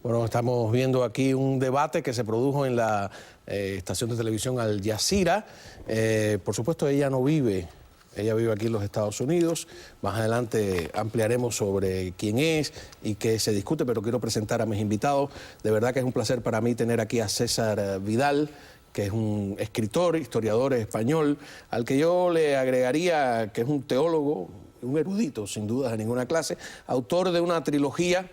Bueno, estamos viendo aquí un debate que se produjo en la estación de televisión Al Jazeera. Por supuesto, ella no vive, ella vive aquí en los Estados Unidos. Más adelante ampliaremos sobre quién es y qué se discute, pero quiero presentar a mis invitados. De verdad que es un placer para mí tener aquí a César Vidal, que es un escritor, historiador español, al que yo le agregaría que es un teólogo, un erudito, sin duda de ninguna clase, autor de una trilogía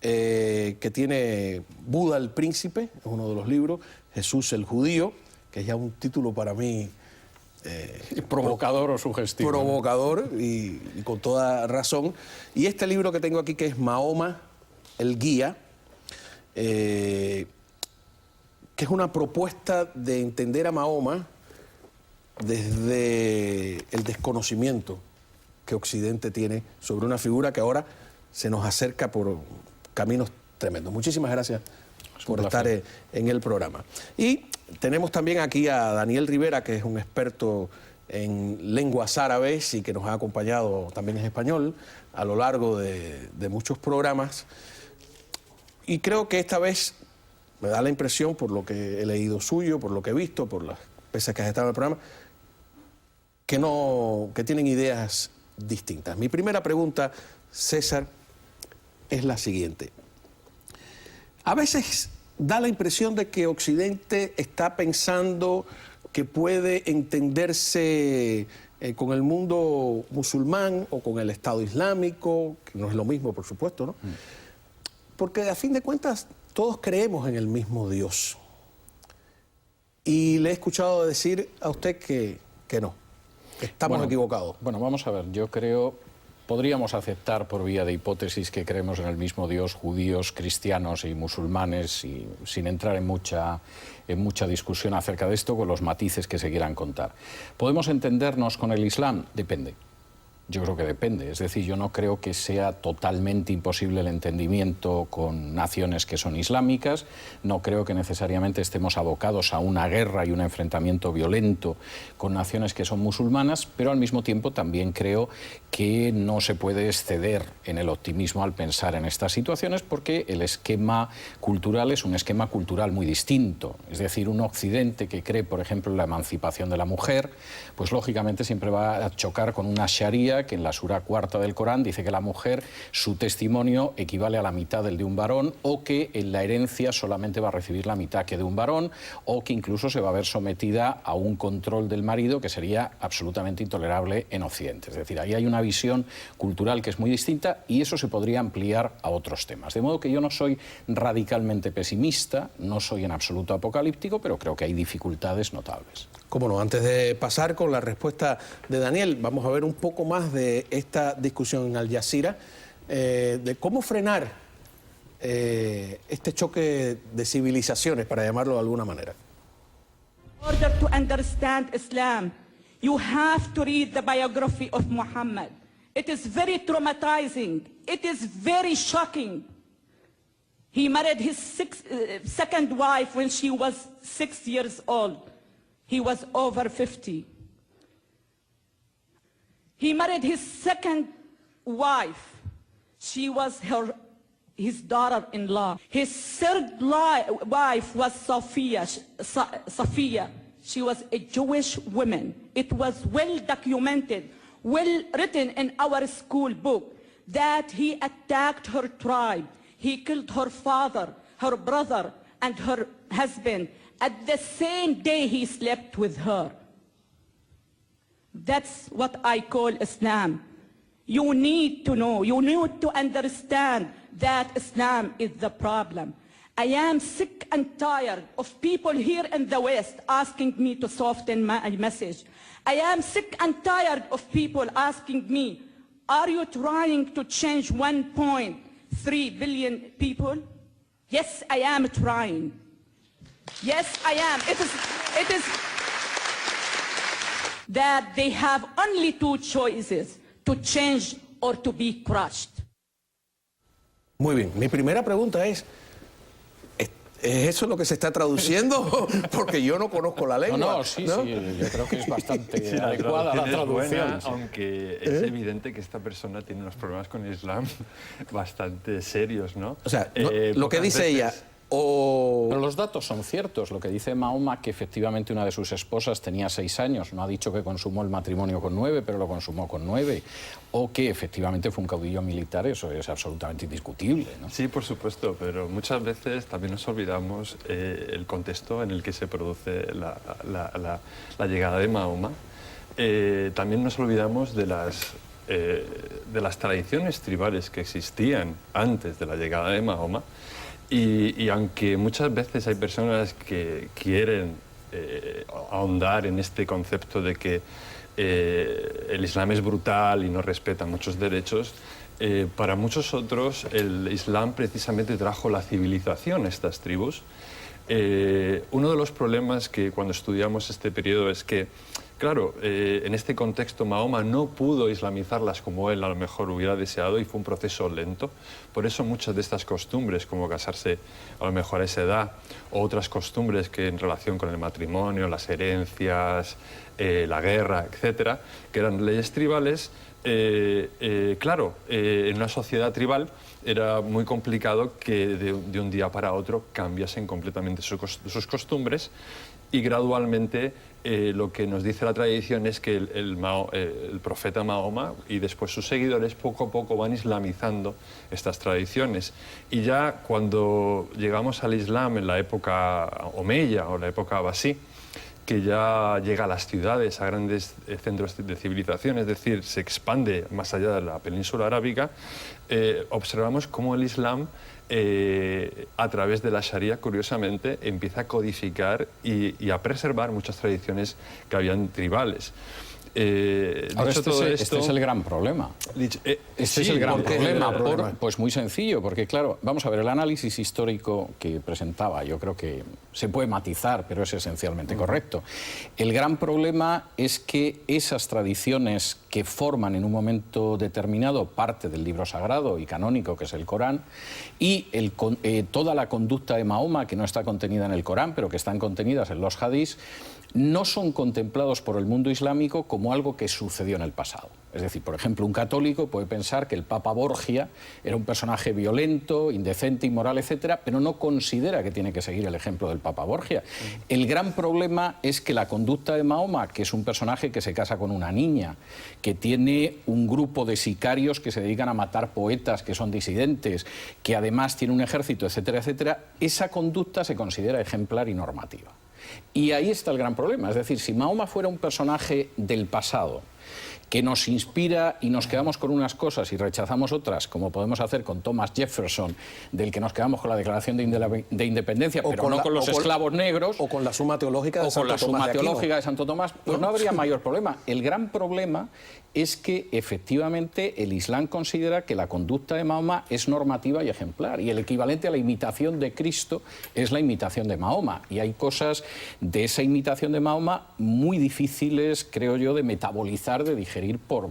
que tiene Buda el Príncipe, es uno de los libros, Jesús el Judío, que es ya un título para mí provocador o sugestivo. Provocador y con toda razón. Y este libro que tengo aquí, que es Mahoma, el Guía, que es una propuesta de entender a Mahoma desde el desconocimiento que Occidente tiene sobre una figura que ahora se nos acerca por caminos tremendos. Muchísimas gracias por estar en el programa. Y tenemos también aquí a Daniel Rivera, que es un experto en lenguas árabes y que nos ha acompañado también en español a lo largo de muchos programas. Y creo que esta vez me da la impresión, por lo que he leído suyo, por lo que he visto, por las veces que has estado en el programa, que tienen ideas distintas. Mi primera pregunta, César, es la siguiente. A veces da la impresión de que Occidente está pensando que puede entenderse con el mundo musulmán o con el Estado Islámico, que no es lo mismo, por supuesto, ¿no? Porque a fin de cuentas todos creemos en el mismo Dios. Y le he escuchado decir a usted que no, que estamos equivocados. Bueno, vamos a ver, yo creo... Podríamos aceptar por vía de hipótesis que creemos en el mismo Dios, judíos, cristianos y musulmanes, y sin entrar en mucha discusión acerca de esto, con los matices que se quieran contar. ¿Podemos entendernos con el Islam? Depende. Yo creo que depende. Es decir, yo no creo que sea totalmente imposible el entendimiento con naciones que son islámicas. No creo que necesariamente estemos abocados a una guerra y un enfrentamiento violento con naciones que son musulmanas, pero al mismo tiempo también creo que no se puede exceder en el optimismo al pensar en estas situaciones, porque el esquema cultural es un esquema cultural muy distinto. Es decir, un Occidente que cree, por ejemplo, en la emancipación de la mujer, pues lógicamente siempre va a chocar con una sharia que en la sura cuarta del Corán dice que la mujer, su testimonio equivale a la mitad del de un varón, o que en la herencia solamente va a recibir la mitad que de un varón, o que incluso se va a ver sometida a un control del marido que sería absolutamente intolerable en Occidente. Es decir, ahí hay una visión cultural que es muy distinta, y eso se podría ampliar a otros temas. De modo que yo no soy radicalmente pesimista, no soy en absoluto apocalíptico, pero creo que hay dificultades notables. Cómo no, antes de pasar con la respuesta de Daniel, vamos a ver un poco más de esta discusión en Al Jazeera, de cómo frenar este choque de civilizaciones, para llamarlo de alguna manera. In order to understand Islam, you have to read the biography of Muhammad. It is very traumatizing. It is very shocking. He married his second wife when she was 6 years old. He was over 50. He married his second wife. She was his daughter-in-law. His third wife was Sophia. She was a Jewish woman. It was well documented, well written in our school book, that he attacked her tribe. He killed her father, her brother, and her husband at the same day he slept with her. That's what I call Islam. You need to know, you need to understand that Islam is the problem. I am sick and tired of people here in the West asking me to soften my message. I am sick and tired of people asking me, are you trying to change 1.3 billion people? Yes, I am trying. Yes, I am. It is that they have only two choices, to change or to be crushed. Muy bien, mi primera pregunta es, ¿Es eso lo que se está traduciendo? Porque yo no conozco la lengua. No, sí, yo creo que es bastante adecuada la traducción. Buena, aunque es evidente que esta persona tiene unos problemas con el Islam bastante serios, ¿no? O sea, lo que dice ella... Pero los datos son ciertos. Lo que dice Mahoma, que efectivamente una de sus esposas tenía 6 años, no ha dicho que consumó el matrimonio con 9, pero lo consumó con 9, o que efectivamente fue un caudillo militar, eso es absolutamente indiscutible, ¿no? Sí, por supuesto, pero muchas veces también nos olvidamos el contexto en el que se produce la llegada de Mahoma. También nos olvidamos de las tradiciones tribales que existían antes de la llegada de Mahoma. Y aunque muchas veces hay personas que quieren ahondar en este concepto de que el Islam es brutal y no respeta muchos derechos, para muchos otros el Islam precisamente trajo la civilización a estas tribus. Uno de los problemas que cuando estudiamos este periodo es que, claro, en este contexto Mahoma no pudo islamizarlas como él a lo mejor hubiera deseado y fue un proceso lento. Por eso muchas de estas costumbres, como casarse a lo mejor a esa edad, o otras costumbres que en relación con el matrimonio, las herencias, la guerra, etcétera, que eran leyes tribales, claro, en una sociedad tribal era muy complicado que de un día para otro cambiasen completamente sus costumbres y gradualmente lo que nos dice la tradición es que el profeta Mahoma y después sus seguidores poco a poco van islamizando estas tradiciones. Y ya cuando llegamos al Islam en la época omeya o la época abasí, que ya llega a las ciudades, a grandes centros de civilización, es decir, se expande más allá de la península arábiga, observamos cómo el Islam, a través de la Sharia, curiosamente, empieza a codificar y a preservar muchas tradiciones que habían tribales. Ahora este es el gran problema. Este es el gran problema. Pues muy sencillo, porque claro, vamos a ver, el análisis histórico que presentaba, yo creo que se puede matizar, pero es esencialmente correcto. El gran problema es que esas tradiciones que forman en un momento determinado parte del libro sagrado y canónico, que es el Corán, y toda la conducta de Mahoma, que no está contenida en el Corán, pero que están contenidas en los hadís, no son contemplados por el mundo islámico como algo que sucedió en el pasado. Es decir, por ejemplo, un católico puede pensar que el Papa Borgia era un personaje violento, indecente, inmoral, etcétera, pero no considera que tiene que seguir el ejemplo del Papa Borgia. El gran problema es que la conducta de Mahoma, que es un personaje que se casa con una niña, que tiene un grupo de sicarios que se dedican a matar poetas que son disidentes, que además tiene un ejército, etcétera, etcétera, esa conducta se considera ejemplar y normativa. Y ahí está el gran problema. Es decir, si Mahoma fuera un personaje del pasado que nos inspira y nos quedamos con unas cosas y rechazamos otras, como podemos hacer con Thomas Jefferson, del que nos quedamos con la Declaración de Independencia, pero no con los esclavos negros, o con la Suma Teológica de Santo Tomás, pues no habría mayor problema. El gran problema es que efectivamente el Islam considera que la conducta de Mahoma es normativa y ejemplar, y el equivalente a la imitación de Cristo es la imitación de Mahoma, y hay cosas de esa imitación de Mahoma muy difíciles, creo yo, de metabolizar, de digerir por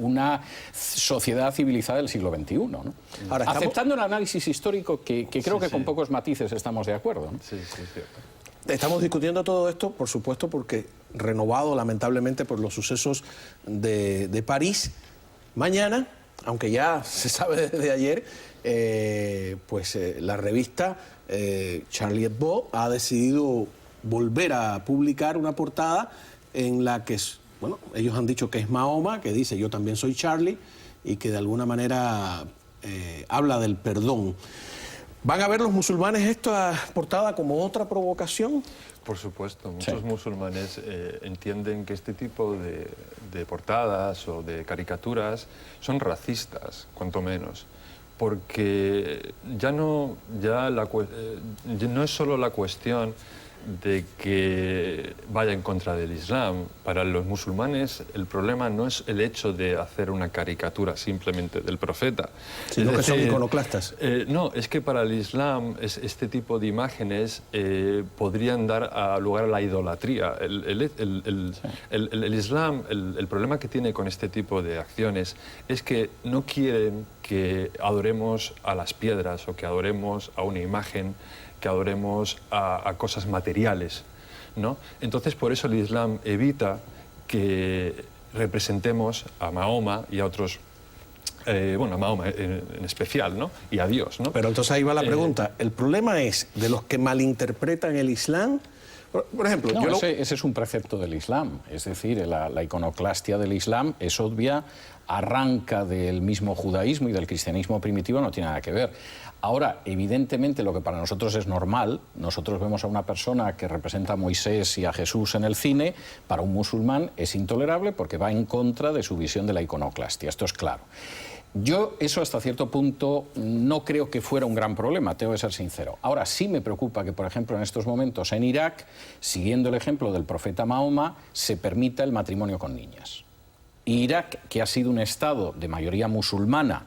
una sociedad civilizada del siglo XXI, ¿no? Ahora, aceptando el análisis histórico que creo que con pocos matices estamos de acuerdo, ¿no? Sí, cierto. Estamos discutiendo todo esto, por supuesto, porque renovado lamentablemente por los sucesos de París, mañana, aunque ya se sabe desde ayer, la revista Charlie Hebdo ha decidido volver a publicar una portada en la que, bueno, ellos han dicho que es Mahoma, que dice yo también soy Charlie, y que de alguna manera habla del perdón. ¿Van a ver los musulmanes esta portada como otra provocación? Por supuesto, muchos musulmanes entienden que este tipo de portadas o de caricaturas son racistas, cuanto menos, porque no es solo la cuestión de que vaya en contra del Islam. Para los musulmanes el problema no es el hecho de hacer una caricatura simplemente del profeta. Sino que son iconoclastas. No, es que para el Islam este tipo de imágenes podrían dar lugar a la idolatría. El Islam, el problema que tiene con este tipo de acciones es que no quieren que adoremos a las piedras o que adoremos a una imagen, que adoremos a cosas materiales, ¿no? Entonces, por eso el Islam evita que representemos a Mahoma y a otros, bueno, a Mahoma en especial, ¿no? Y a Dios, ¿no? Pero entonces ahí va la pregunta. ¿El problema es de los que malinterpretan el Islam? Por ejemplo, no, ese es un precepto del Islam. Es decir, la iconoclastia del Islam es obvia, arranca del mismo judaísmo y del cristianismo primitivo, no tiene nada que ver. Ahora, evidentemente, lo que para nosotros es normal, nosotros vemos a una persona que representa a Moisés y a Jesús en el cine, para un musulmán es intolerable porque va en contra de su visión de la iconoclastia. Esto es claro. Yo eso hasta cierto punto no creo que fuera un gran problema, tengo que ser sincero. Ahora sí me preocupa que, por ejemplo, en estos momentos en Irak, siguiendo el ejemplo del profeta Mahoma, se permita el matrimonio con niñas. Irak, que ha sido un estado de mayoría musulmana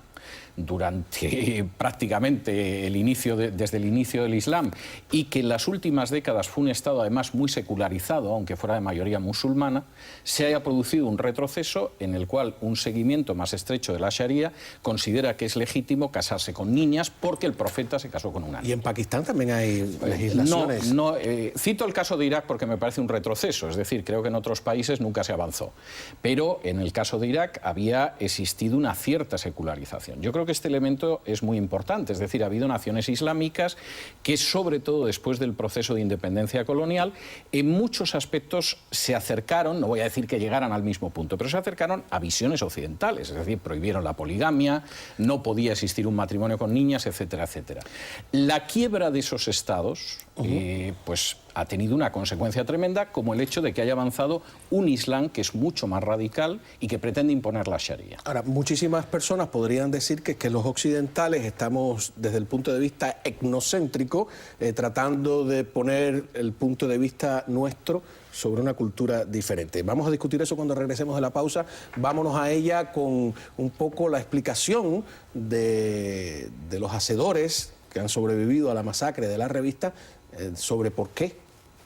durante prácticamente desde el inicio del Islam, y que en las últimas décadas fue un estado además muy secularizado, aunque fuera de mayoría musulmana, se haya producido un retroceso en el cual un seguimiento más estrecho de la Sharia considera que es legítimo casarse con niñas porque el profeta se casó con una niña. ¿Y en Pakistán también hay legislaciones? No, cito el caso de Irak porque me parece un retroceso, es decir, creo que en otros países nunca se avanzó, pero en el caso de Irak había existido una cierta secularización. Yo creo que este elemento es muy importante, es decir, ha habido naciones islámicas que, sobre todo después del proceso de independencia colonial, en muchos aspectos se acercaron, no voy a decir que llegaran al mismo punto, pero se acercaron a visiones occidentales, es decir, prohibieron la poligamia, no podía existir un matrimonio con niñas, etcétera, etcétera. La quiebra de esos estados, pues ha tenido una consecuencia tremenda, como el hecho de que haya avanzado un Islam que es mucho más radical y que pretende imponer la Sharia. Ahora, muchísimas personas podrían decir que los occidentales estamos, desde el punto de vista etnocéntrico, tratando de poner el punto de vista nuestro sobre una cultura diferente. Vamos a discutir eso cuando regresemos de la pausa. Vámonos a ella con un poco la explicación de los hacedores que han sobrevivido a la masacre de la revista, sobre por qué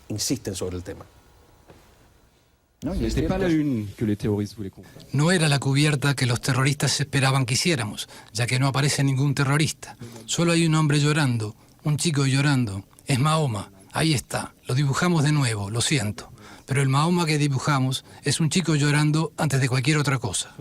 insisten sobre el tema. No era la cubierta que los terroristas esperaban que hiciéramos, ya que no aparece ningún terrorista. Solo hay un hombre llorando, un chico llorando. Es Mahoma, ahí está, lo dibujamos de nuevo, lo siento. Pero el Mahoma que dibujamos es un chico llorando antes de cualquier otra cosa.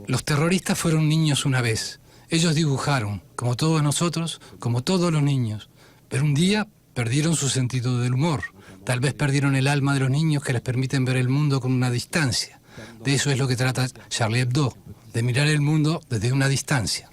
Los terroristas fueron niños una vez. Ellos dibujaron, como todos nosotros, como todos los niños. Pero un día perdieron su sentido del humor. Tal vez perdieron el alma de los niños que les permiten ver el mundo con una distancia. De eso es lo que trata Charlie Hebdo, de mirar el mundo desde una distancia.